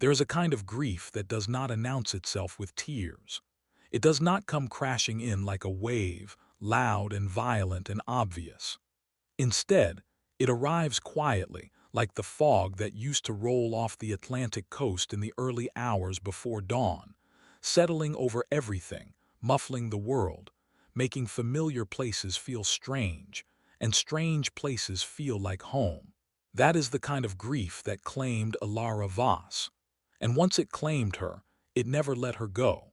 There is a kind of grief that does not announce itself with tears. It does not come crashing in like a wave, loud and violent and obvious. Instead, it arrives quietly, like the fog that used to roll off the Atlantic coast in the early hours before dawn, settling over everything, muffling the world, making familiar places feel strange, and strange places feel like home. That is the kind of grief that claimed Elara Voss. And once it claimed her, it never let her go.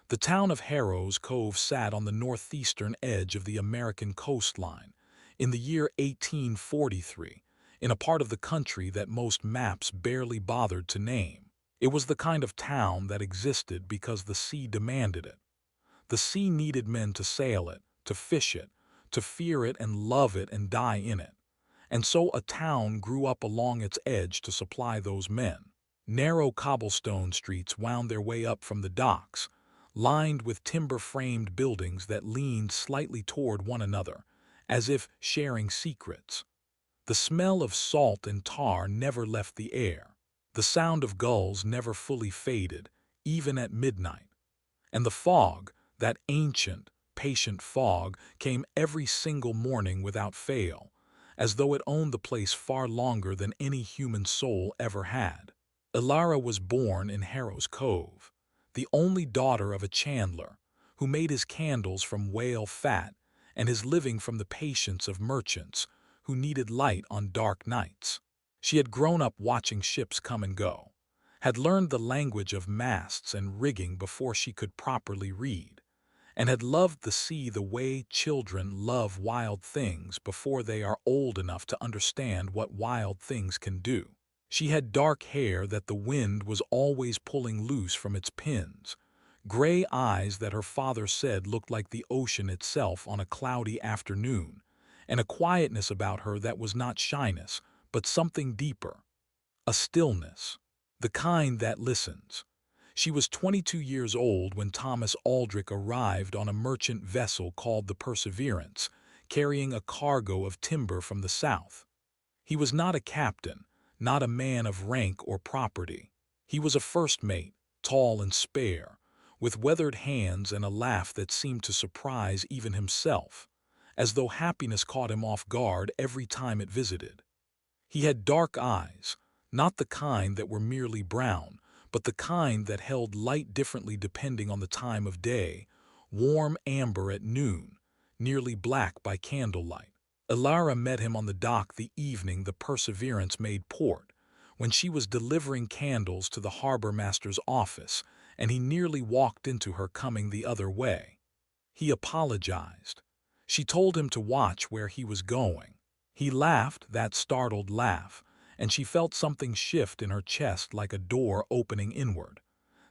The town of Harrow's Cove sat on the northeastern edge of the American coastline in the year 1843, in a part of the country that most maps barely bothered to name. It was the kind of town that existed because the sea demanded it. The sea needed men to sail it, to fish it, to fear it and love it and die in it. And so a town grew up along its edge to supply those men. Narrow cobblestone streets wound their way up from the docks, lined with timber-framed buildings that leaned slightly toward one another, as if sharing secrets. The smell of salt and tar never left the air. The sound of gulls never fully faded, even at midnight. And the fog, that ancient, patient fog, came every single morning without fail, as though it owned the place far longer than any human soul ever had. Elara was born in Harrow's Cove, the only daughter of a chandler, who made his candles from whale fat and his living from the patience of merchants who needed light on dark nights. She had grown up watching ships come and go, had learned the language of masts and rigging before she could properly read, and had loved the sea the way children love wild things before they are old enough to understand what wild things can do. She had dark hair that the wind was always pulling loose from its pins, gray eyes that her father said looked like the ocean itself on a cloudy afternoon, and a quietness about her that was not shyness, but something deeper, a stillness, the kind that listens. She was 22 years old when Thomas Aldrich arrived on a merchant vessel called the Perseverance, carrying a cargo of timber from the south. He was not a captain, not a man of rank or property. He was a first mate, tall and spare, with weathered hands and a laugh that seemed to surprise even himself, as though happiness caught him off guard every time it visited. He had dark eyes, not the kind that were merely brown, but the kind that held light differently depending on the time of day, warm amber at noon, nearly black by candlelight. Elara met him on the dock the evening the Perseverance made port, when she was delivering candles to the harbor master's office, and he nearly walked into her coming the other way. He apologized. She told him to watch where he was going. He laughed that startled laugh, and she felt something shift in her chest like a door opening inward.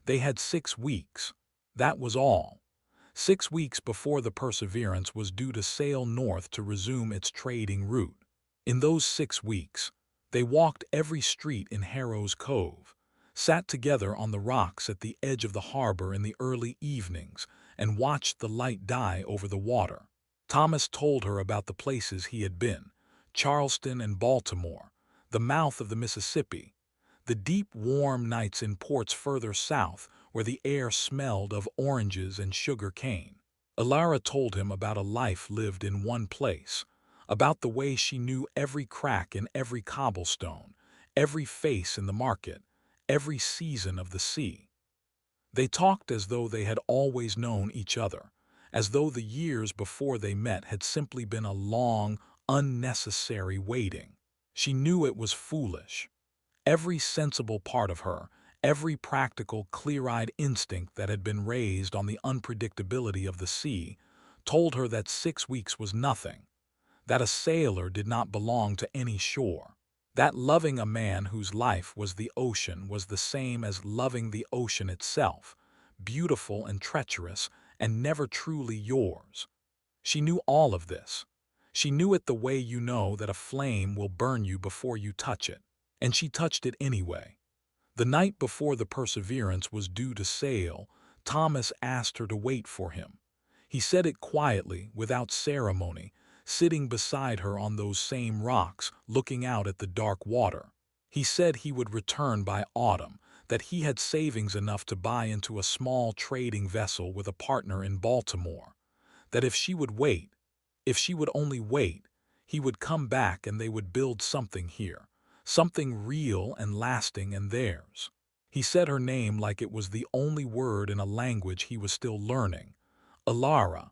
They had 6 weeks. That was all. 6 weeks before the Perseverance was due to sail north to resume its trading route. In those 6 weeks, they walked every street in Harrow's Cove, sat together on the rocks at the edge of the harbor in the early evenings, and watched the light die over the water. Thomas told her about the places he had been, Charleston and Baltimore, the mouth of the Mississippi, the deep warm nights in ports further south where the air smelled of oranges and sugar cane. Elara told him about a life lived in one place, about the way she knew every crack in every cobblestone, every face in the market, every season of the sea. They talked as though they had always known each other, as though the years before they met had simply been a long, unnecessary waiting. She knew it was foolish. Every sensible part of her, every practical, clear-eyed instinct that had been raised on the unpredictability of the sea, told her that 6 weeks was nothing, that a sailor did not belong to any shore, that loving a man whose life was the ocean was the same as loving the ocean itself, beautiful and treacherous and never truly yours. She knew all of this. She knew it the way you know that a flame will burn you before you touch it. And she touched it anyway. The night before the Perseverance was due to sail, Thomas asked her to wait for him. He said it quietly, without ceremony, sitting beside her on those same rocks, looking out at the dark water. He said he would return by autumn, that he had savings enough to buy into a small trading vessel with a partner in Baltimore, that if she would wait, if she would only wait, he would come back and they would build something here, something real and lasting and theirs. He said her name like it was the only word in a language he was still learning. Elara,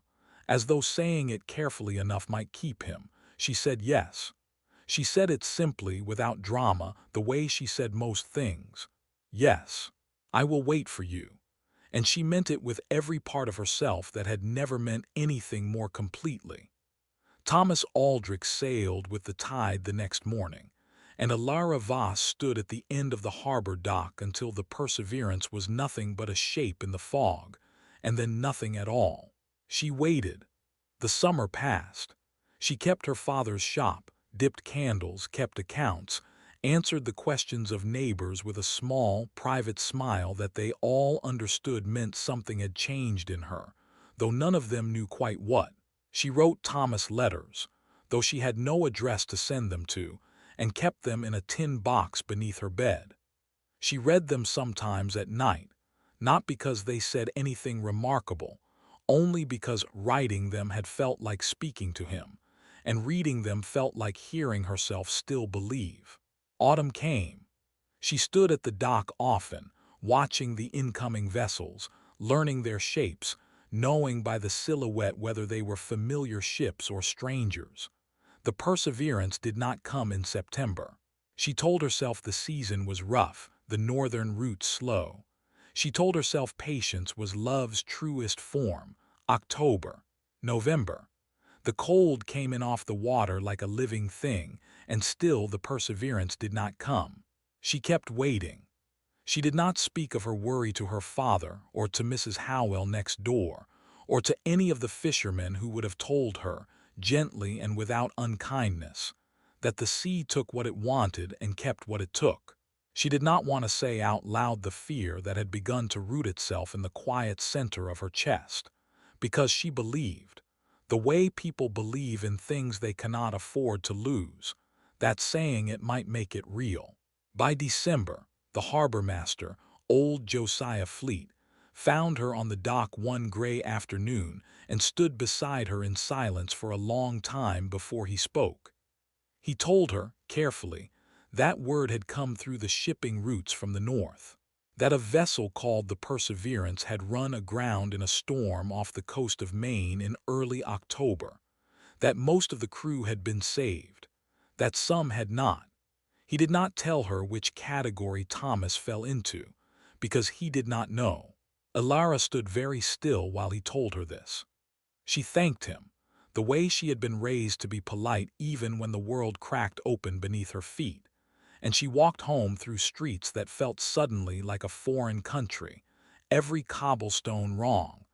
as though saying it carefully enough might keep him. She said yes. She said it simply, without drama, the way she said most things. Yes, I will wait for you. And she meant it with every part of herself that had never meant anything more completely. Thomas Aldrich sailed with the tide the next morning, and Elara Voss stood at the end of the harbor dock until the Perseverance was nothing but a shape in the fog, and then nothing at all. She waited. The summer passed. She kept her father's shop, dipped candles, kept accounts, answered the questions of neighbors with a small, private smile that they all understood meant something had changed in her, though none of them knew quite what. She wrote Thomas letters, though she had no address to send them to, and kept them in a tin box beneath her bed. She read them sometimes at night, not because they said anything remarkable, only because writing them had felt like speaking to him, and reading them felt like hearing herself still believe. Autumn came. She stood at the dock often, watching the incoming vessels, learning their shapes, knowing by the silhouette whether they were familiar ships or strangers. The Perseverance did not come in September. She told herself the season was rough, the northern route slow. She told herself patience was love's truest form. October, November. The cold came in off the water like a living thing, and still the Perseverance did not come. She kept waiting. She did not speak of her worry to her father or to Mrs. Howell next door, or to any of the fishermen who would have told her, gently and without unkindness, that the sea took what it wanted and kept what it took. She did not want to say out loud the fear that had begun to root itself in the quiet center of her chest, because she believed, the way people believe in things they cannot afford to lose, that saying it might make it real. By December, the harbor master, old Josiah Fleet, found her on the dock one gray afternoon and stood beside her in silence for a long time before he spoke. He told her, carefully, that word had come through the shipping routes from the north, that a vessel called the Perseverance had run aground in a storm off the coast of Maine in early October, that most of the crew had been saved, that some had not. He did not tell her which category Thomas fell into, because he did not know. Elara stood very still while he told her this. She thanked him, the way she had been raised to be polite even when the world cracked open beneath her feet, and she walked home through streets that felt suddenly like a foreign country, every cobblestone wrong,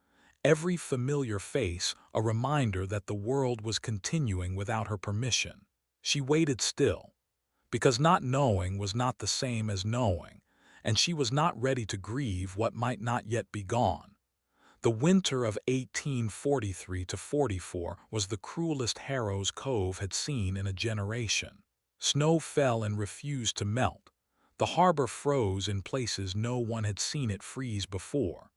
every familiar face a reminder that the world was continuing without her permission. She waited still, because not knowing was not the same as knowing, and she was not ready to grieve what might not yet be gone. The winter of 1843 to 44 was the cruelest Harrow's Cove had seen in a generation. Snow fell and refused to melt. The harbor froze in places no one had seen it freeze before,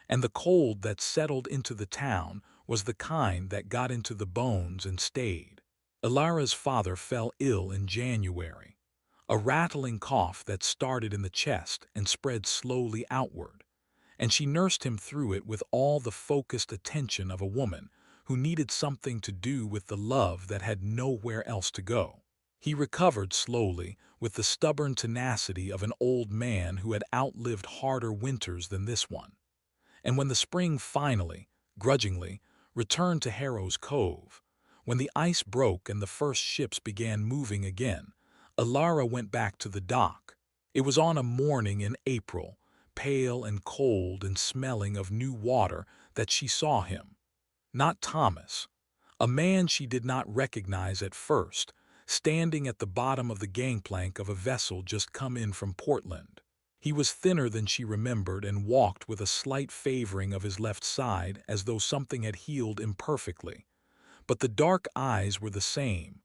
and the cold that settled into the town was the kind that got into the bones and stayed. Elara's father fell ill in January, a rattling cough that started in the chest and spread slowly outward, and she nursed him through it with all the focused attention of a woman who needed something to do with the love that had nowhere else to go. He recovered slowly, with the stubborn tenacity of an old man who had outlived harder winters than this one. And when the spring finally, grudgingly, returned to Harrow's Cove, when the ice broke and the first ships began moving again, Elara went back to the dock. It was on a morning in April, pale and cold and smelling of new water, that she saw him. Not Thomas, a man she did not recognize at first, standing at the bottom of the gangplank of a vessel just come in from Portland. He was thinner than she remembered and walked with a slight favoring of his left side as though something had healed imperfectly. But the dark eyes were the same.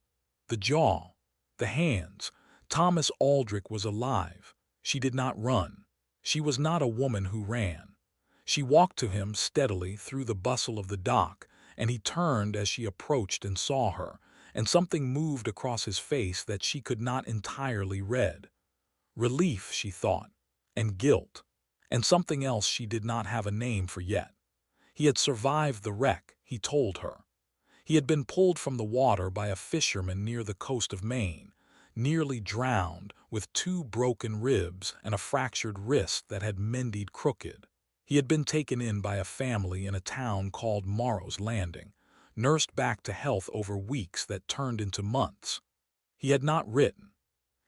The jaw, the hands. Thomas Aldrich was alive. She did not run. She was not a woman who ran. She walked to him steadily through the bustle of the dock, and he turned as she approached and saw her, and something moved across his face that she could not entirely read. Relief, she thought, and guilt, and something else she did not have a name for yet. He had survived the wreck, he told her. He had been pulled from the water by a fisherman near the coast of Maine, nearly drowned, with 2 broken ribs and a fractured wrist that had mended crooked. He had been taken in by a family in a town called Morrow's Landing, nursed back to health over weeks that turned into months. He had not written.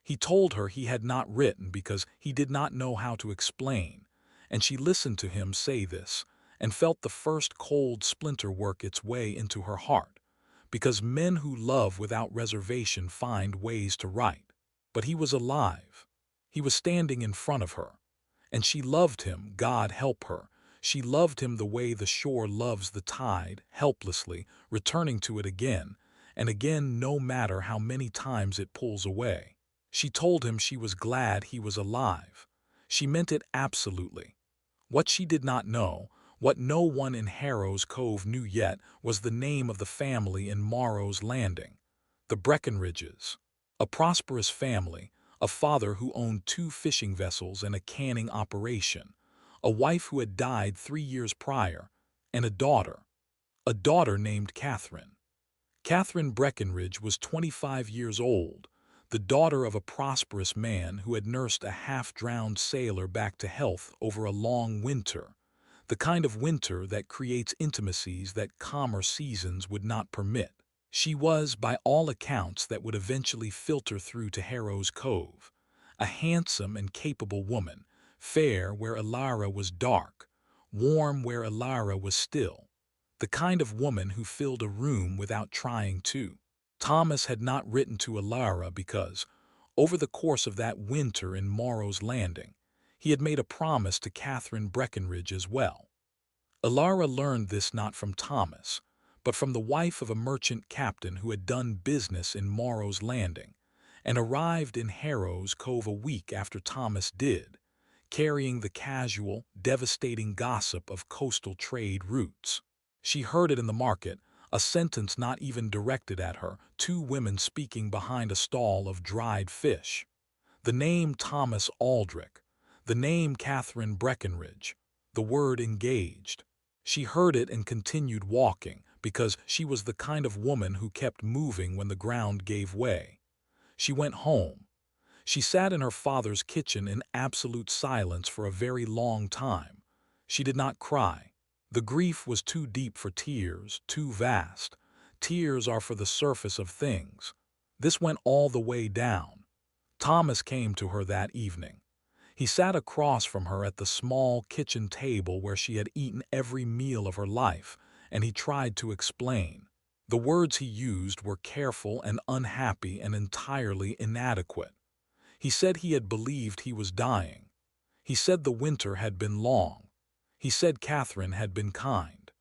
He told her he had not written because he did not know how to explain, and she listened to him say this and felt the first cold splinter work its way into her heart, because men who love without reservation find ways to write. But he was alive. He was standing in front of her, and she loved him, God help her. She loved him the way the shore loves the tide, helplessly, returning to it again and again no matter how many times it pulls away. She told him she was glad he was alive. She meant it absolutely. What she did not know, what no one in Harrow's Cove knew yet, was the name of the family in Morrow's Landing, the Breckenridges. A prosperous family, a father who owned 2 fishing vessels and a canning operation, a wife who had died 3 years prior, and a daughter named Catherine. Catherine Breckenridge was 25 years old, the daughter of a prosperous man who had nursed a half-drowned sailor back to health over a long winter, the kind of winter that creates intimacies that calmer seasons would not permit. She was, by all accounts that would eventually filter through to Harrow's Cove, a handsome and capable woman, fair where Elara was dark, warm where Elara was still, the kind of woman who filled a room without trying to. Thomas had not written to Elara because, over the course of that winter in Morrow's Landing, he had made a promise to Catherine Breckenridge as well. Elara learned this not from Thomas, but from the wife of a merchant captain who had done business in Morrow's Landing and arrived in Harrow's Cove a week after Thomas did, carrying the casual, devastating gossip of coastal trade routes. She heard it in the market, a sentence not even directed at her, 2 women speaking behind a stall of dried fish. The name Thomas Aldrich, the name Catherine Breckenridge, the word engaged. She heard it and continued walking because she was the kind of woman who kept moving when the ground gave way. She went home. She sat in her father's kitchen in absolute silence for a very long time. She did not cry. The grief was too deep for tears, too vast. Tears are for the surface of things. This went all the way down. Thomas came to her that evening. He sat across from her at the small kitchen table where she had eaten every meal of her life, and he tried to explain. The words he used were careful and unhappy and entirely inadequate. He said he had believed he was dying. He said the winter had been long. He said Catherine had been kind.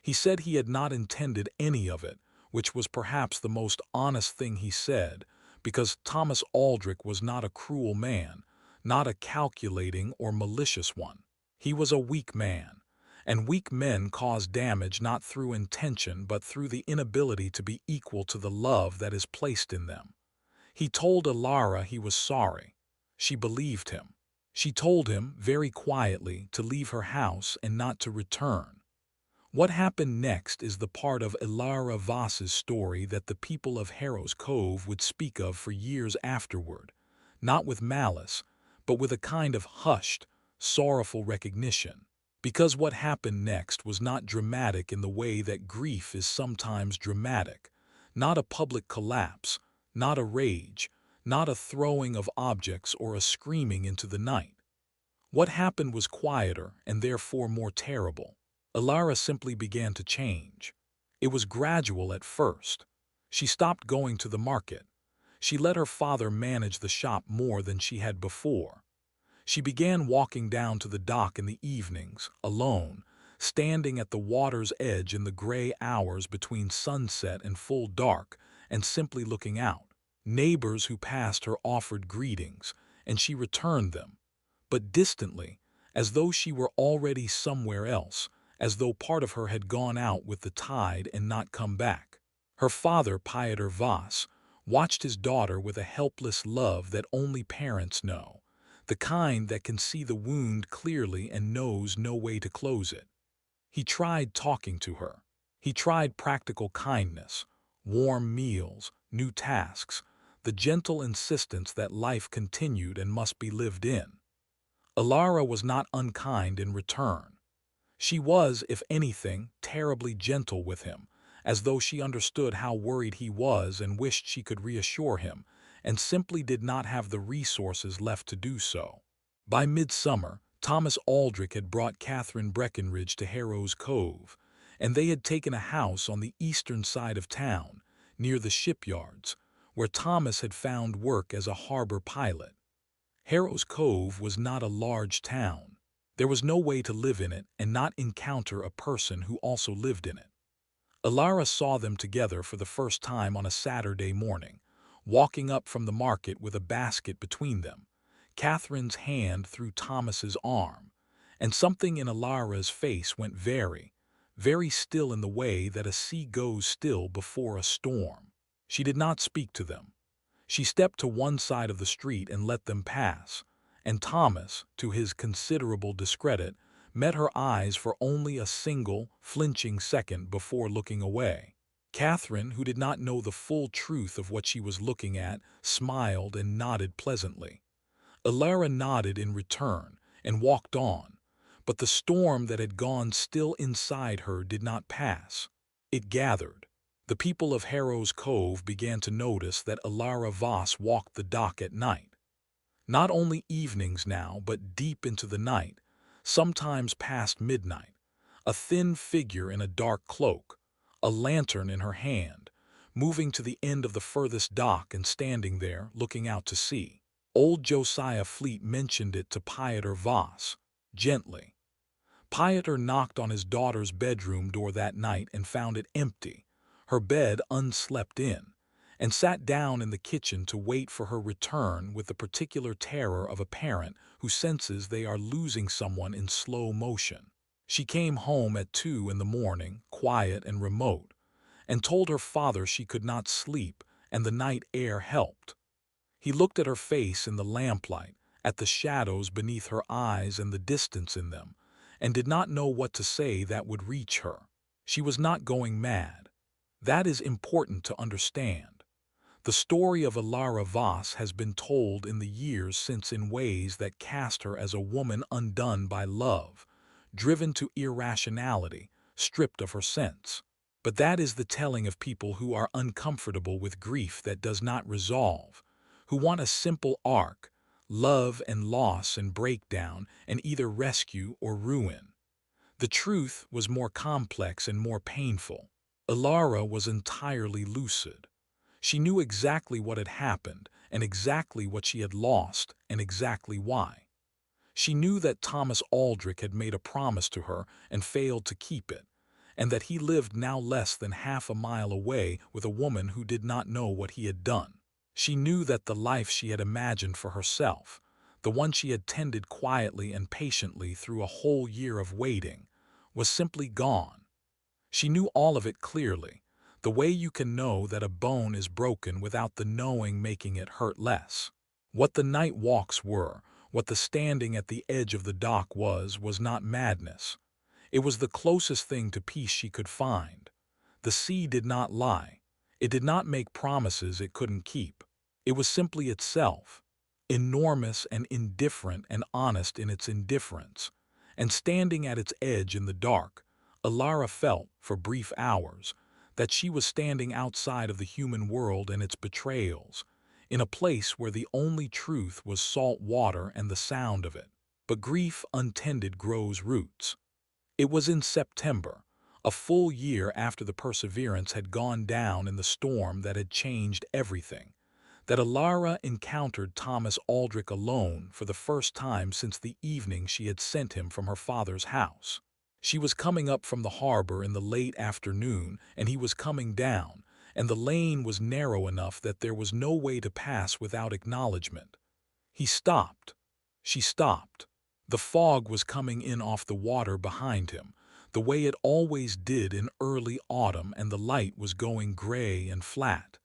He said he had not intended any of it, which was perhaps the most honest thing he said, because Thomas Aldrich was not a cruel man, not a calculating or malicious one. He was a weak man, and weak men cause damage not through intention but through the inability to be equal to the love that is placed in them. He told Elara he was sorry. She believed him. She told him, very quietly, to leave her house and not to return. What happened next is the part of Elara Voss's story that the people of Harrow's Cove would speak of for years afterward, not with malice, but with a kind of hushed, sorrowful recognition. Because what happened next was not dramatic in the way that grief is sometimes dramatic, not a public collapse, not a rage, not a throwing of objects or a screaming into the night. What happened was quieter and therefore more terrible. Elara simply began to change. It was gradual at first. She stopped going to the market. She let her father manage the shop more than she had before. She began walking down to the dock in the evenings, alone, standing at the water's edge in the gray hours between sunset and full dark, and simply looking out. Neighbors who passed her offered greetings, and she returned them. but distantly, as though she were already somewhere else, as though part of her had gone out with the tide and not come back. Her father, Elara Voss, watched his daughter with a helpless love that only parents know, the kind that can see the wound clearly and knows no way to close it. He tried talking to her. He tried practical kindness, warm meals, new tasks, the gentle insistence that life continued and must be lived in. Elara was not unkind in return. She was, if anything, terribly gentle with him, as though she understood how worried he was and wished she could reassure him, and simply did not have the resources left to do so. By midsummer, Thomas Aldrich had brought Catherine Breckenridge to Harrow's Cove, and they had taken a house on the eastern side of town, near the shipyards, where Thomas had found work as a harbor pilot. Harrow's Cove was not a large town. There was no way to live in it and not encounter a person who also lived in it. Elara saw them together for the first time on a Saturday morning, walking up from the market with a basket between them, Catherine's hand through Thomas's arm, and something in Elara's face went very, very still in the way that a sea goes still before a storm. She did not speak to them. She stepped to one side of the street and let them pass, and Thomas, to his considerable discredit, met her eyes for only a single, flinching second before looking away. Catherine, who did not know the full truth of what she was looking at, smiled and nodded pleasantly. Elara nodded in return and walked on, but the storm that had gone still inside her did not pass. It gathered. The people of Harrow's Cove began to notice that Elara Voss walked the dock at night. Not only evenings now, but deep into the night, sometimes past midnight, a thin figure in a dark cloak, a lantern in her hand, moving to the end of the furthest dock and standing there, looking out to sea. Old Josiah Fleet mentioned it to Pieter Voss, gently. Pieter knocked on his daughter's bedroom door that night and found it empty, her bed unslept in, and sat down in the kitchen to wait for her return with the particular terror of a parent who senses they are losing someone in slow motion. She came home at 2 in the morning, quiet and remote, and told her father she could not sleep, and the night air helped. He looked at her face in the lamplight, at the shadows beneath her eyes and the distance in them, and did not know what to say that would reach her. She was not going mad. That is important to understand. The story of Elara Voss has been told in the years since in ways that cast her as a woman undone by love, driven to irrationality, stripped of her sense. But that is the telling of people who are uncomfortable with grief that does not resolve, who want a simple arc, love and loss and breakdown, and either rescue or ruin. The truth was more complex and more painful. Elara was entirely lucid. She knew exactly what had happened and exactly what she had lost and exactly why. She knew that Thomas Aldrich had made a promise to her and failed to keep it, and that he lived now less than half a mile away with a woman who did not know what he had done. She knew that the life she had imagined for herself, the one she had tended quietly and patiently through a whole year of waiting, was simply gone. She knew all of it clearly, the way you can know that a bone is broken without the knowing making it hurt less. What the night walks were, what the standing at the edge of the dock was not madness. It was the closest thing to peace she could find. The sea did not lie. It did not make promises it couldn't keep. It was simply itself, enormous and indifferent and honest in its indifference. And standing at its edge in the dark, Elara felt, for brief hours, that she was standing outside of the human world and its betrayals, in a place where the only truth was salt water and the sound of it. But grief untended grows roots. It was in September, a full year after the Perseverance had gone down in the storm that had changed everything, that Elara encountered Thomas Aldrich alone for the first time since the evening she had sent him from her father's house. She was coming up from the harbor in the late afternoon, and he was coming down, and the lane was narrow enough that there was no way to pass without acknowledgement. He stopped. She stopped. The fog was coming in off the water behind him, the way it always did in early autumn, and the light was going gray and flat.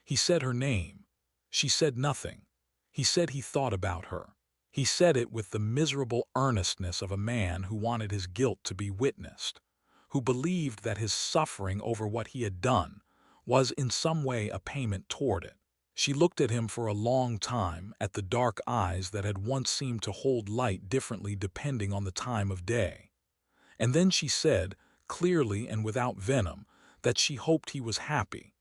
He said her name. She said nothing. He said he thought about her. He said it with the miserable earnestness of a man who wanted his guilt to be witnessed, who believed that his suffering over what he had done was in some way a payment toward it. She looked at him for a long time, at the dark eyes that had once seemed to hold light differently depending on the time of day. And then she said, clearly and without venom, that she hoped he was happy,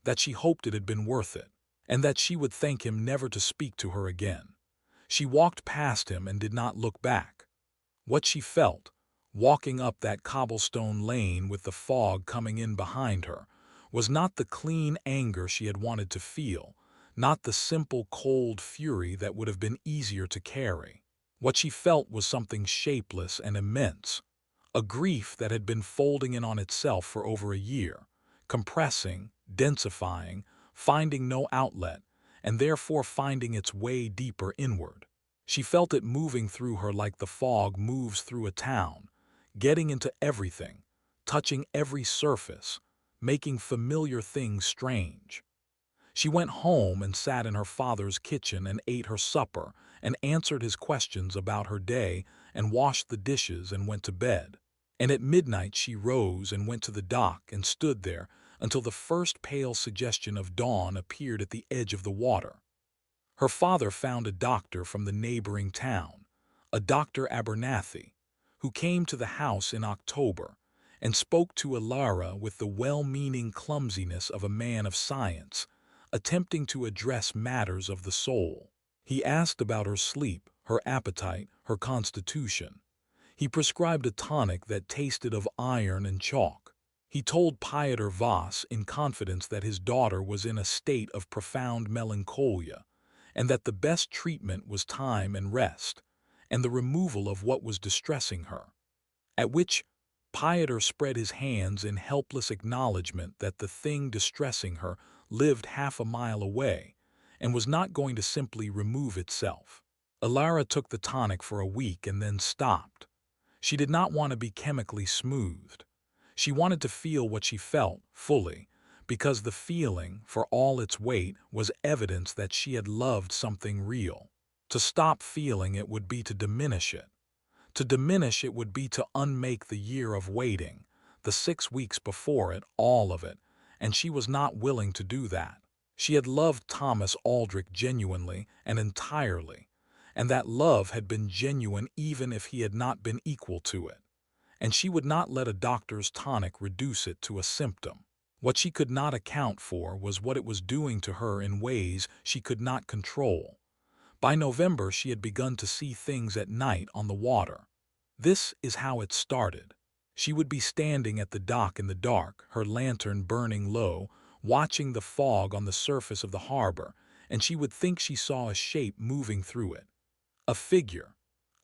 that she hoped it had been worth it, and that she would thank him never to speak to her again. She walked past him and did not look back. What she felt, walking up that cobblestone lane with the fog coming in behind her, was not the clean anger she had wanted to feel, not the simple cold fury that would have been easier to carry. What she felt was something shapeless and immense, a grief that had been folding in on itself for over a year, compressing, densifying, finding no outlet, and therefore finding its way deeper inward. She felt it moving through her like the fog moves through a town, getting into everything, touching every surface, making familiar things strange. She went home and sat in her father's kitchen and ate her supper and answered his questions about her day and washed the dishes and went to bed. And at midnight she rose and went to the dock and stood there until the first pale suggestion of dawn appeared at the edge of the water. Her father found a doctor from the neighboring town, a Dr. Abernathy, who came to the house in October and spoke to Elara with the well-meaning clumsiness of a man of science, attempting to address matters of the soul. He asked about her sleep, her appetite, her constitution. He prescribed a tonic that tasted of iron and chalk. He told Elara Voss in confidence that his daughter was in a state of profound melancholia, and that the best treatment was time and rest, and the removal of what was distressing her. At which Elara spread his hands in helpless acknowledgement that the thing distressing her lived half a mile away, and was not going to simply remove itself. Elara took the tonic for a week and then stopped. She did not want to be chemically smoothed. She wanted to feel what she felt, fully, because the feeling, for all its weight, was evidence that she had loved something real. To stop feeling it would be to diminish it. To diminish it would be to unmake the year of waiting, the 6 weeks before it, all of it, and she was not willing to do that. She had loved Thomas Aldrich genuinely and entirely, and that love had been genuine even if he had not been equal to it. And she would not let a doctor's tonic reduce it to a symptom. What she could not account for was what it was doing to her in ways she could not control. By November she had begun to see things at night on the water. This is how it started. She would be standing at the dock in the dark, her lantern burning low, watching the fog on the surface of the harbor, and she would think she saw a shape moving through it. A figure,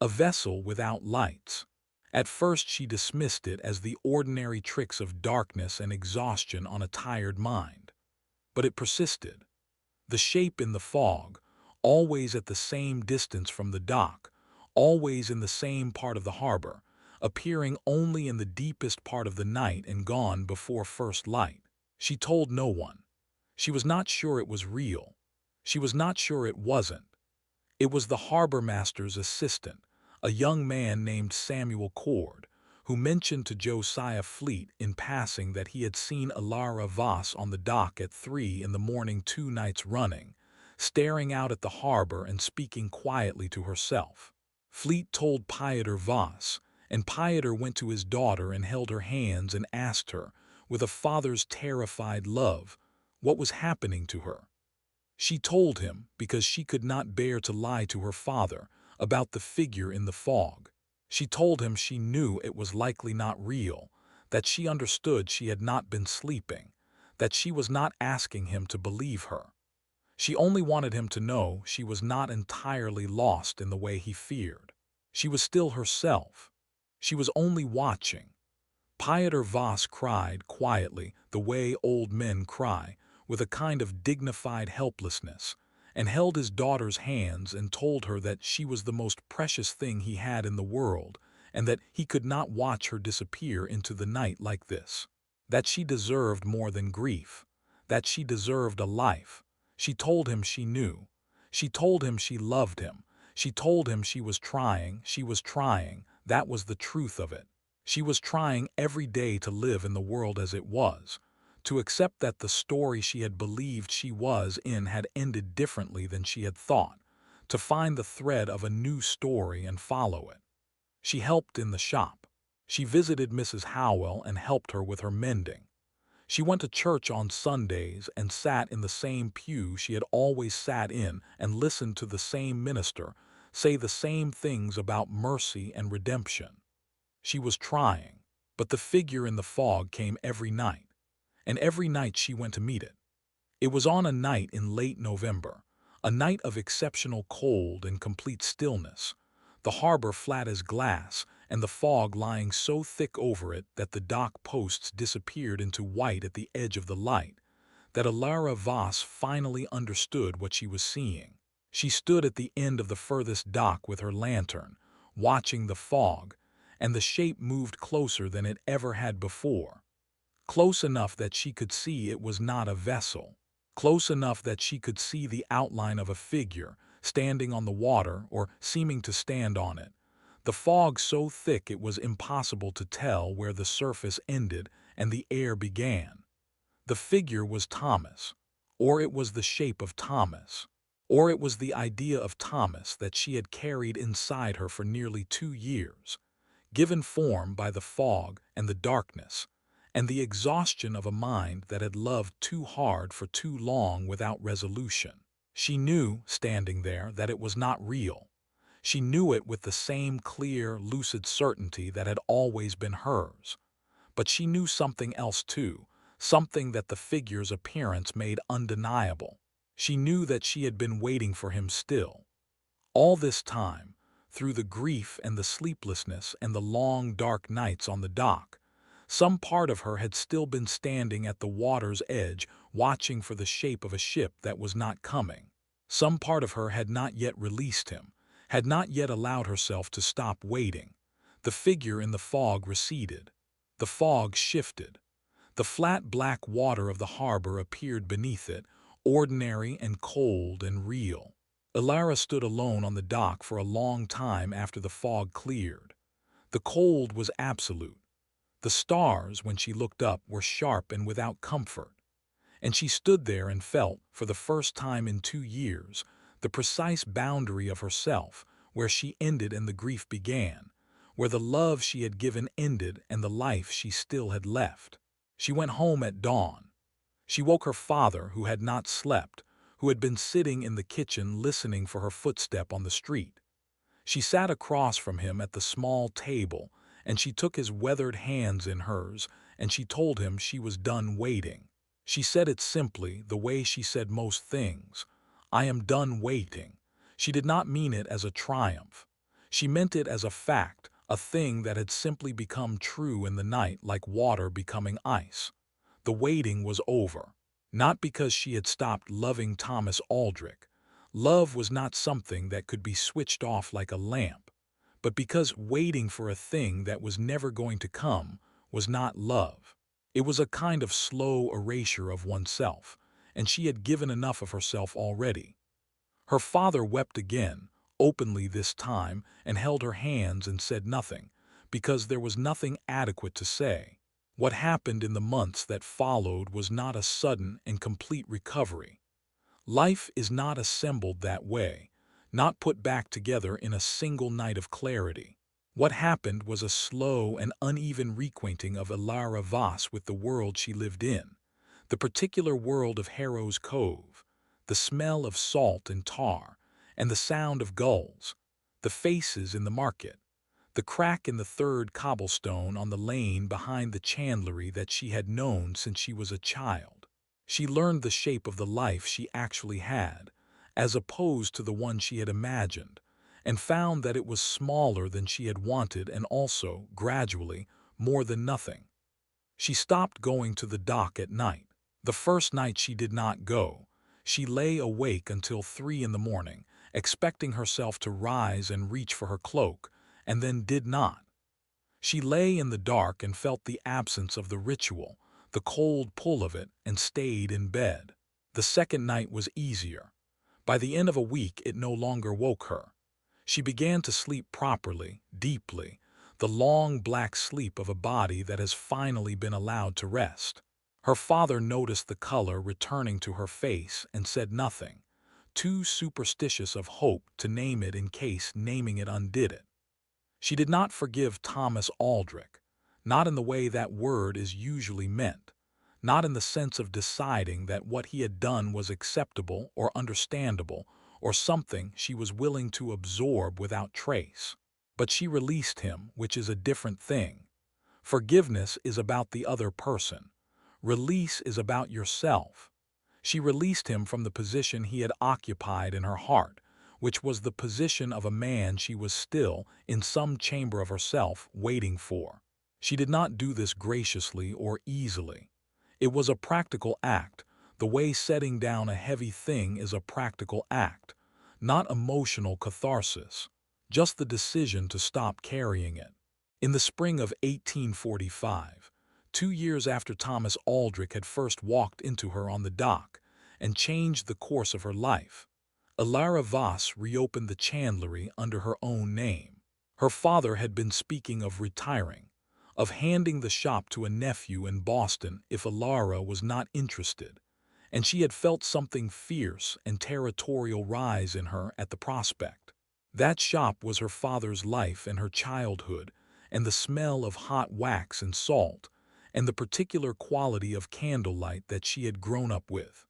a vessel without lights. At first she dismissed it as the ordinary tricks of darkness and exhaustion on a tired mind. But it persisted. The shape in the fog, always at the same distance from the dock, always in the same part of the harbor, appearing only in the deepest part of the night and gone before first light. She told no one. She was not sure it was real. She was not sure it wasn't. It was the harbor master's assistant, a young man named Samuel Cord, who mentioned to Josiah Fleet in passing that he had seen Elara Voss on the dock at 3 in the morning 2 nights running, staring out at the harbor and speaking quietly to herself. Fleet told Elara Voss, and Elara went to his daughter and held her hands and asked her, with a father's terrified love, what was happening to her. She told him because she could not bear to lie to her father about the figure in the fog. She told him she knew it was likely not real, that she understood she had not been sleeping, that she was not asking him to believe her. She only wanted him to know she was not entirely lost in the way he feared. She was still herself. She was only watching. Elara Voss cried quietly the way old men cry, with a kind of dignified helplessness, and held his daughter's hands and told her that she was the most precious thing he had in the world and that he could not watch her disappear into the night like this. That she deserved more than grief. That she deserved a life. She told him she knew. She told him she loved him. She told him she was trying, that was the truth of it. She was trying every day to live in the world as it was, to accept that the story she had believed she was in had ended differently than she had thought, to find the thread of a new story and follow it. She helped in the shop. She visited Mrs. Howell and helped her with her mending. She went to church on Sundays and sat in the same pew she had always sat in and listened to the same minister say the same things about mercy and redemption. She was trying, but the figure in the fog came every night, and every night she went to meet it. It was on a night in late November, a night of exceptional cold and complete stillness, the harbor flat as glass and the fog lying so thick over it that the dock posts disappeared into white at the edge of the light, that Elara Voss finally understood what she was seeing. She stood at the end of the furthest dock with her lantern, watching the fog, and the shape moved closer than it ever had before. Close enough that she could see it was not a vessel. Close enough that she could see the outline of a figure, standing on the water or seeming to stand on it. The fog so thick it was impossible to tell where the surface ended and the air began. The figure was Thomas, or it was the shape of Thomas, or it was the idea of Thomas that she had carried inside her for nearly 2 years, given form by the fog and the darkness, and the exhaustion of a mind that had loved too hard for too long without resolution. She knew, standing there, that it was not real. She knew it with the same clear, lucid certainty that had always been hers. But she knew something else too, something that the figure's appearance made undeniable. She knew that she had been waiting for him still. All this time, through the grief and the sleeplessness and the long, dark nights on the dock, some part of her had still been standing at the water's edge, watching for the shape of a ship that was not coming. Some part of her had not yet released him, had not yet allowed herself to stop waiting. The figure in the fog receded. The fog shifted. The flat black water of the harbor appeared beneath it, ordinary and cold and real. Elara stood alone on the dock for a long time after the fog cleared. The cold was absolute. The stars, when she looked up, were sharp and without comfort. And she stood there and felt, for the first time in 2 years, the precise boundary of herself, where she ended and the grief began, where the love she had given ended and the life she still had left. She went home at dawn. She woke her father, who had not slept, who had been sitting in the kitchen listening for her footstep on the street. She sat across from him at the small table, and she took his weathered hands in hers, and she told him she was done waiting. She said it simply, the way she said most things. I am done waiting. She did not mean it as a triumph. She meant it as a fact, a thing that had simply become true in the night like water becoming ice. The waiting was over. Not because she had stopped loving Thomas Aldrich. Love was not something that could be switched off like a lamp, but because waiting for a thing that was never going to come was not love. It was a kind of slow erasure of oneself, and she had given enough of herself already. Her father wept again, openly this time, and held her hands and said nothing, because there was nothing adequate to say. What happened in the months that followed was not a sudden and complete recovery. Life is not assembled that way, not put back together in a single night of clarity. What happened was a slow and uneven reacquainting of Elara Voss with the world she lived in, the particular world of Harrow's Cove, the smell of salt and tar, and the sound of gulls, the faces in the market, the crack in the third cobblestone on the lane behind the chandlery that she had known since she was a child. She learned the shape of the life she actually had, as opposed to the one she had imagined, and found that it was smaller than she had wanted and also, gradually, more than nothing. She stopped going to the dock at night. The first night she did not go. She lay awake until 3 in the morning, expecting herself to rise and reach for her cloak, and then did not. She lay in the dark and felt the absence of the ritual, the cold pull of it, and stayed in bed. The second night was easier. By the end of a week, it no longer woke her. She began to sleep properly, deeply, the long black sleep of a body that has finally been allowed to rest. Her father noticed the color returning to her face and said nothing, too superstitious of hope to name it in case naming it undid it. She did not forgive Thomas Aldrich, not in the way that word is usually meant, not in the sense of deciding that what he had done was acceptable or understandable or something she was willing to absorb without trace. But she released him, which is a different thing. Forgiveness is about the other person. Release is about yourself. She released him from the position he had occupied in her heart, which was the position of a man she was still, in some chamber of herself, waiting for. She did not do this graciously or easily. It was a practical act, the way setting down a heavy thing is a practical act, not emotional catharsis, just the decision to stop carrying it. In the spring of 1845, 2 years after Thomas Aldrich had first walked into her on the dock and changed the course of her life, Elara Voss reopened the chandlery under her own name. Her father had been speaking of retiring, of handing the shop to a nephew in Boston if Elara was not interested, and she had felt something fierce and territorial rise in her at the prospect. That shop was her father's life and her childhood, and the smell of hot wax and salt, and the particular quality of candlelight that she had grown up with.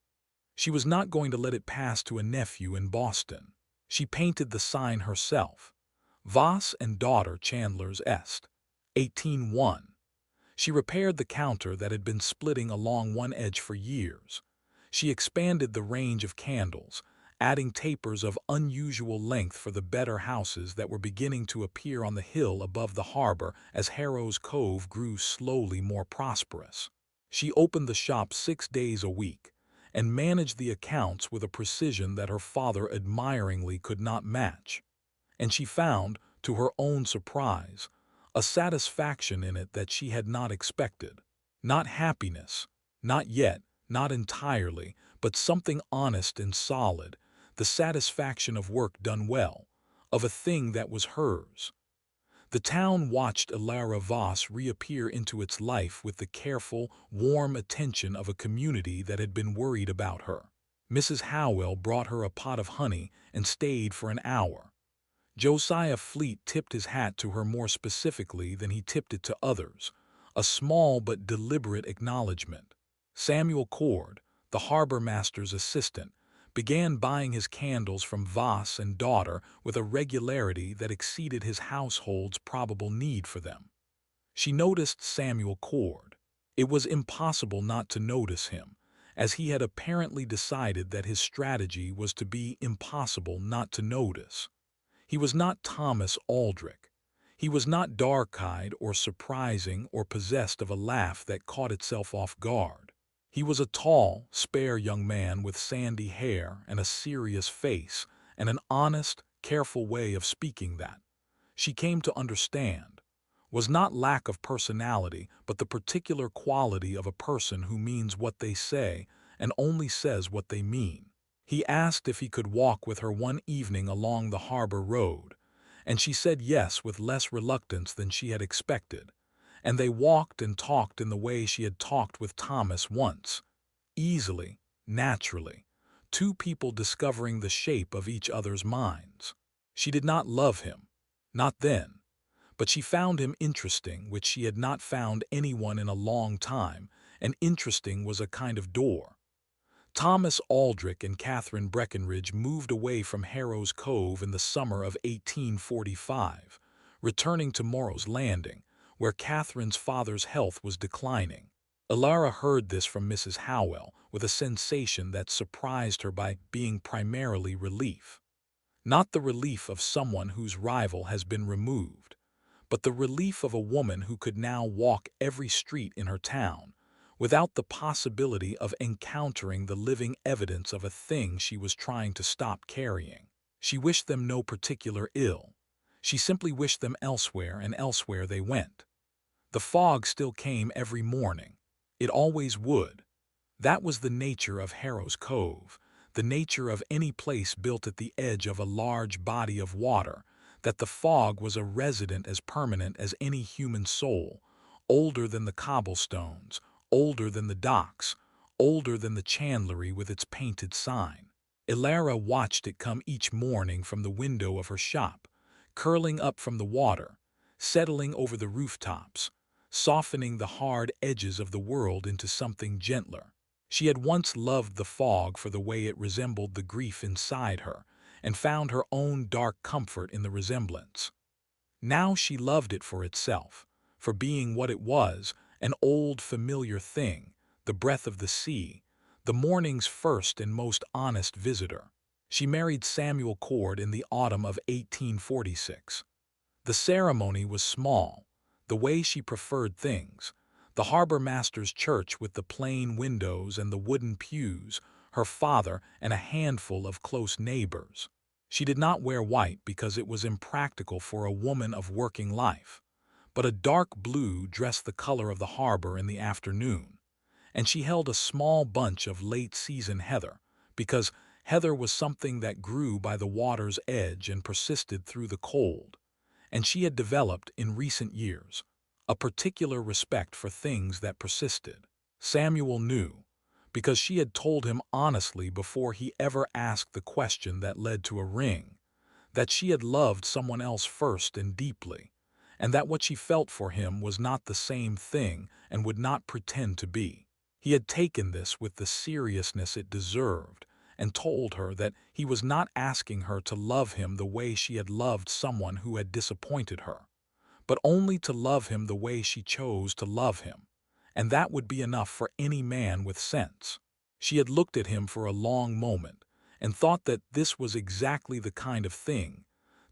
She was not going to let it pass to a nephew in Boston. She painted the sign herself. Voss and daughter Chandler's Est. 1801. She repaired the counter that had been splitting along one edge for years. She expanded the range of candles, adding tapers of unusual length for the better houses that were beginning to appear on the hill above the harbor as Harrow's Cove grew slowly more prosperous. She opened the shop 6 days a week and managed the accounts with a precision that her father admiringly could not match. And she found, to her own surprise, a satisfaction in it that she had not expected. Not happiness, not yet, not entirely, but something honest and solid, the satisfaction of work done well, of a thing that was hers. The town watched Elara Voss reappear into its life with the careful, warm attention of a community that had been worried about her. Mrs. Howell brought her a pot of honey and stayed for an hour. Josiah Fleet tipped his hat to her more specifically than he tipped it to others, a small but deliberate acknowledgment. Samuel Cord, the harbor master's assistant, began buying his candles from Voss and daughter with a regularity that exceeded his household's probable need for them. She noticed Samuel Cord. It was impossible not to notice him, as he had apparently decided that his strategy was to be impossible not to notice. He was not Thomas Aldrich. He was not dark-eyed or surprising or possessed of a laugh that caught itself off guard. He was a tall, spare young man with sandy hair and a serious face and an honest, careful way of speaking that, she came to understand, was not lack of personality but the particular quality of a person who means what they say and only says what they mean. He asked if he could walk with her one evening along the harbor road, and she said yes with less reluctance than she had expected, and they walked and talked in the way she had talked with Thomas once, easily, naturally, two people discovering the shape of each other's minds. She did not love him, not then, but she found him interesting, which she had not found anyone in a long time, and interesting was a kind of door. Thomas Aldrich and Catherine Breckenridge moved away from Harrow's Cove in the summer of 1845, returning to Morrow's Landing, where Catherine's father's health was declining. Elara heard this from Mrs. Howell with a sensation that surprised her by being primarily relief. Not the relief of someone whose rival has been removed, but the relief of a woman who could now walk every street in her town, without the possibility of encountering the living evidence of a thing she was trying to stop carrying. She wished them no particular ill. She simply wished them elsewhere, and elsewhere they went. The fog still came every morning. It always would. That was the nature of Harrow's Cove, the nature of any place built at the edge of a large body of water, that the fog was a resident as permanent as any human soul, older than the cobblestones, older than the docks, older than the chandlery with its painted sign. Elara watched it come each morning from the window of her shop, curling up from the water, settling over the rooftops, softening the hard edges of the world into something gentler. She had once loved the fog for the way it resembled the grief inside her, and found her own dark comfort in the resemblance. Now she loved it for itself, for being what it was, an old familiar thing, the breath of the sea, the morning's first and most honest visitor. She married Samuel Cord in the autumn of 1846. The ceremony was small, the way she preferred things. The harbor master's church with the plain windows and the wooden pews, her father and a handful of close neighbors. She did not wear white because it was impractical for a woman of working life, but a dark blue dressed the color of the harbor in the afternoon, and she held a small bunch of late-season heather, because heather was something that grew by the water's edge and persisted through the cold, and she had developed, in recent years, a particular respect for things that persisted. Samuel knew, because she had told him honestly before he ever asked the question that led to a ring, that she had loved someone else first and deeply, and that what she felt for him was not the same thing and would not pretend to be. He had taken this with the seriousness it deserved, and told her that he was not asking her to love him the way she had loved someone who had disappointed her, but only to love him the way she chose to love him, and that would be enough for any man with sense. She had looked at him for a long moment, and thought that this was exactly the kind of thing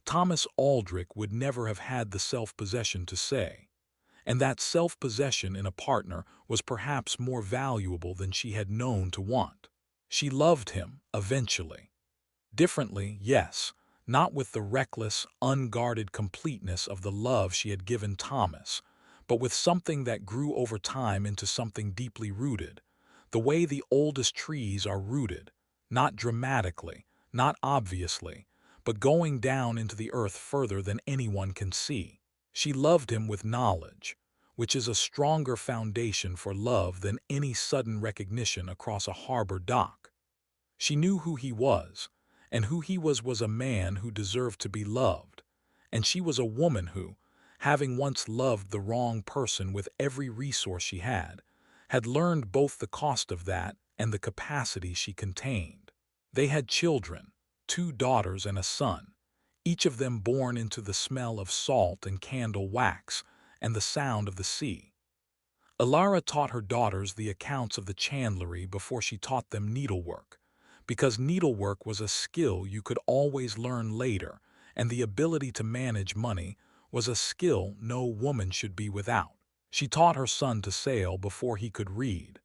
Thomas Aldrich would never have had the self-possession to say, and that self-possession in a partner was perhaps more valuable than she had known to want. She loved him, eventually. Differently, yes, not with the reckless, unguarded completeness of the love she had given Thomas, but with something that grew over time into something deeply rooted, the way the oldest trees are rooted, not dramatically, not obviously, but going down into the earth further than anyone can see. She loved him with knowledge, which is a stronger foundation for love than any sudden recognition across a harbor dock. She knew who he was, and who he was a man who deserved to be loved, and she was a woman who, having once loved the wrong person with every resource she had learned both the cost of that and the capacity she contained. They had children, 2 daughters and a son, each of them born into the smell of salt and candle wax and the sound of the sea. Elara taught her daughters the accounts of the chandlery before she taught them needlework, because needlework was a skill you could always learn later, and the ability to manage money was a skill no woman should be without. She taught her son to sail before he could read,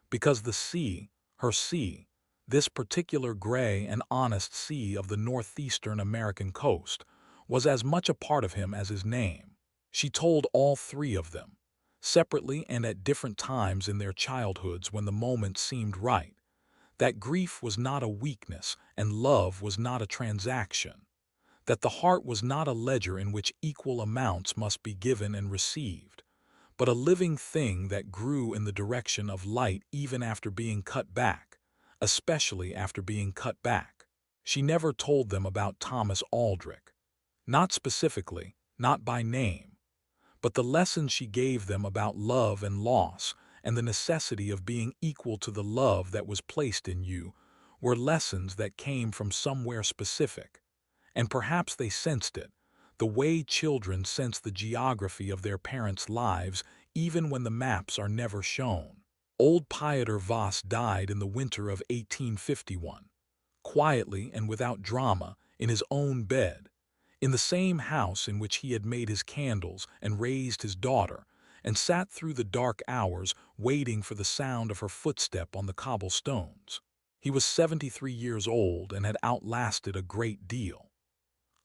because the sea, her sea, this particular gray and honest sea of the northeastern American coast, was as much a part of him as his name. She told all 3 of them, separately and at different times in their childhoods when the moment seemed right, that grief was not a weakness and love was not a transaction, that the heart was not a ledger in which equal amounts must be given and received, but a living thing that grew in the direction of light even after being cut back, especially after being cut back. She never told them about Thomas Aldrich, not specifically, not by name, but the lessons she gave them about love and loss and the necessity of being equal to the love that was placed in you were lessons that came from somewhere specific, and perhaps they sensed it, the way children sense the geography of their parents' lives even when the maps are never shown. Old Elara Voss died in the winter of 1851, quietly and without drama, in his own bed, in the same house in which he had made his candles and raised his daughter, and sat through the dark hours waiting for the sound of her footstep on the cobblestones. He was 73 years old and had outlasted a great deal.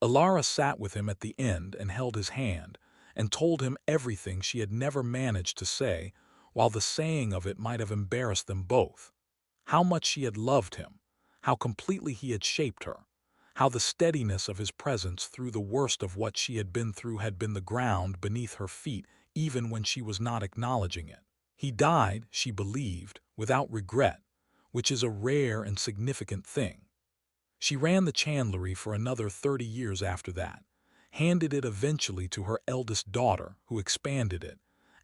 Elara sat with him at the end and held his hand, and told him everything she had never managed to say, while the saying of it might have embarrassed them both. How much she had loved him, how completely he had shaped her, how the steadiness of his presence through the worst of what she had been through had been the ground beneath her feet even when she was not acknowledging it. He died, she believed, without regret, which is a rare and significant thing. She ran the chandlery for another 30 years after that, handed it eventually to her eldest daughter, who expanded it,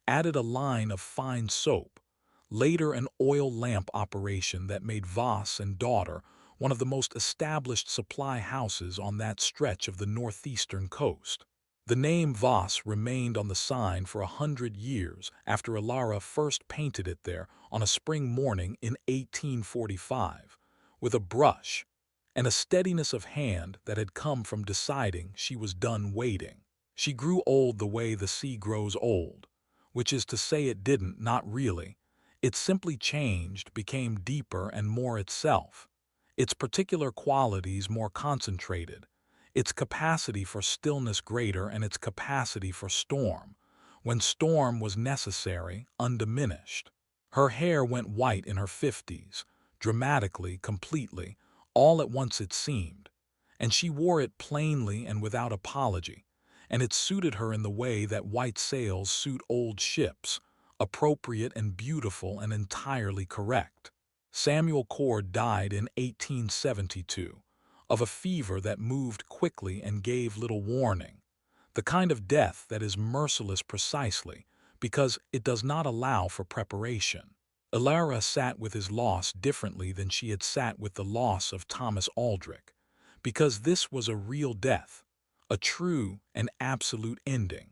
added a line of fine soap, later an oil lamp operation that made Voss and daughter one of the most established supply houses on that stretch of the northeastern coast. The name Voss remained on the sign for 100 years after Elara first painted it there on a spring morning in 1845, with a brush and a steadiness of hand that had come from deciding she was done waiting. She grew old the way the sea grows old, which is to say it didn't, not really. It simply changed, became deeper and more itself, its particular qualities more concentrated, its capacity for stillness greater and its capacity for storm, when storm was necessary, undiminished. Her hair went white in her 50s, dramatically, completely, all at once it seemed, and she wore it plainly and without apology, and it suited her in the way that white sails suit old ships, appropriate and beautiful and entirely correct. Samuel Cord died in 1872, of a fever that moved quickly and gave little warning, the kind of death that is merciless precisely because it does not allow for preparation. Elara sat with his loss differently than she had sat with the loss of Thomas Aldrich, because this was a real death, a true and absolute ending,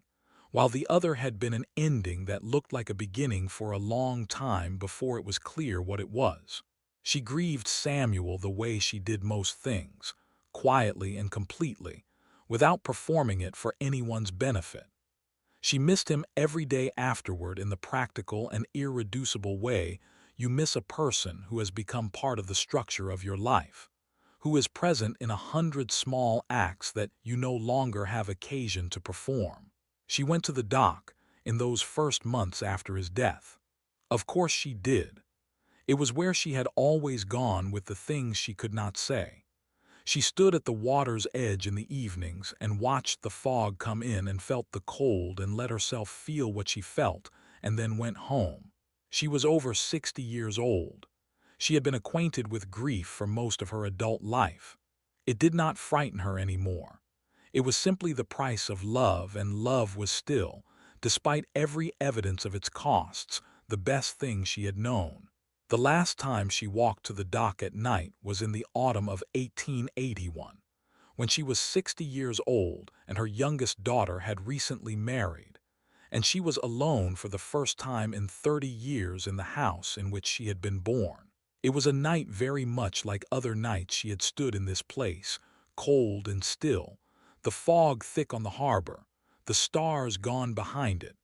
while the other had been an ending that looked like a beginning for a long time before it was clear what it was. She grieved Samuel the way she did most things, quietly and completely, without performing it for anyone's benefit. She missed him every day afterward in the practical and irreducible way you miss a person who has become part of the structure of your life, who is present in 100 small acts that you no longer have occasion to perform. She went to the dock in those first months after his death. Of course she did. It was where she had always gone with the things she could not say. She stood at the water's edge in the evenings and watched the fog come in and felt the cold and let herself feel what she felt and then went home. She was over 60 years old. She had been acquainted with grief for most of her adult life. It did not frighten her anymore. It was simply the price of love, and love was still, despite every evidence of its costs, the best thing she had known. The last time she walked to the dock at night was in the autumn of 1881, when she was 60 years old and her youngest daughter had recently married, and she was alone for the first time in 30 years in the house in which she had been born. It was a night very much like other nights she had stood in this place, cold and still, the fog thick on the harbor, the stars gone behind it,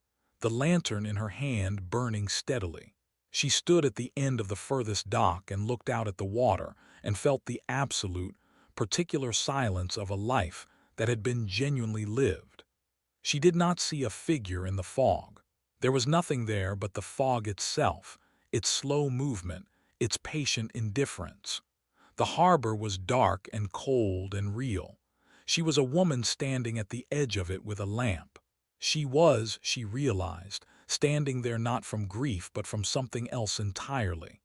the lantern in her hand burning steadily. She stood at the end of the furthest dock and looked out at the water and felt the absolute, particular silence of a life that had been genuinely lived. She did not see a figure in the fog. There was nothing there but the fog itself, its slow movement, its patient indifference. The harbor was dark and cold and real. She was a woman standing at the edge of it with a lamp. She was, she realized, standing there not from grief but from something else entirely.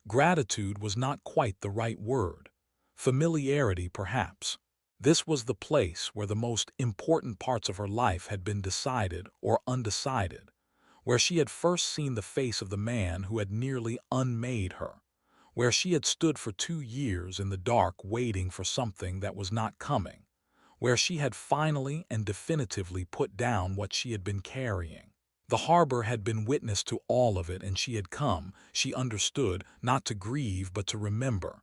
Gratitude was not quite the right word. Familiarity, perhaps. This was the place where the most important parts of her life had been decided or undecided, where she had first seen the face of the man who had nearly unmade her, where she had stood for 2 years in the dark waiting for something that was not coming, where she had finally and definitively put down what she had been carrying. The harbor had been witness to all of it, and she had come, she understood, not to grieve but to remember,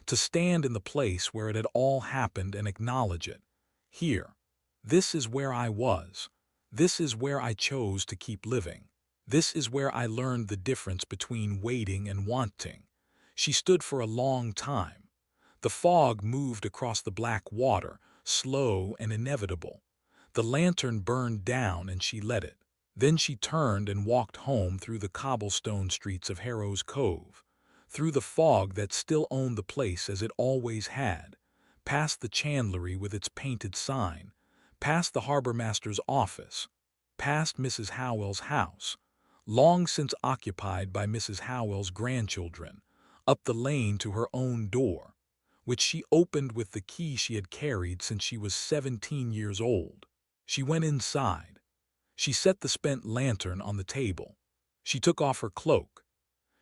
to stand in the place where it had all happened and acknowledge it. Here, this is where I was. This is where I chose to keep living. This is where I learned the difference between waiting and wanting. She stood for a long time. The fog moved across the black water, slow and inevitable. The lantern burned down and she let it. Then she turned and walked home through the cobblestone streets of Harrow's Cove, through the fog that still owned the place as it always had, past the chandlery with its painted sign, past the harbormaster's office, past Mrs. Howell's house, long since occupied by Mrs. Howell's grandchildren, up the lane to her own door, which she opened with the key she had carried since she was 17 years old. She went inside. She set the spent lantern on the table. She took off her cloak.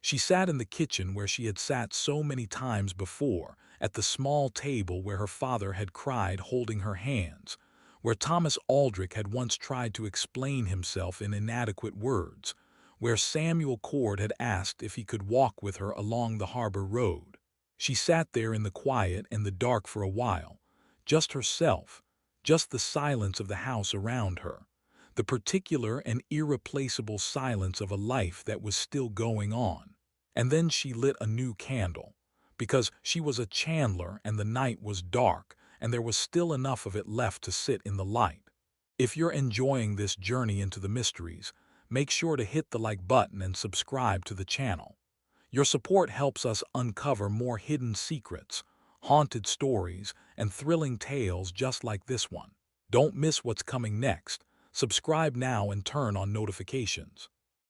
She sat in the kitchen where she had sat so many times before, at the small table where her father had cried holding her hands, where Thomas Aldrich had once tried to explain himself in inadequate words, where Samuel Cord had asked if he could walk with her along the harbor road. She sat there in the quiet and the dark for a while, just herself, just the silence of the house around her, the particular and irreplaceable silence of a life that was still going on. And then she lit a new candle, because she was a chandler and the night was dark and there was still enough of it left to sit in the light. If you're enjoying this journey into the mysteries, make sure to hit the like button and subscribe to the channel. Your support helps us uncover more hidden secrets, haunted stories, and thrilling tales just like this one. Don't miss what's coming next. Subscribe now and turn on notifications.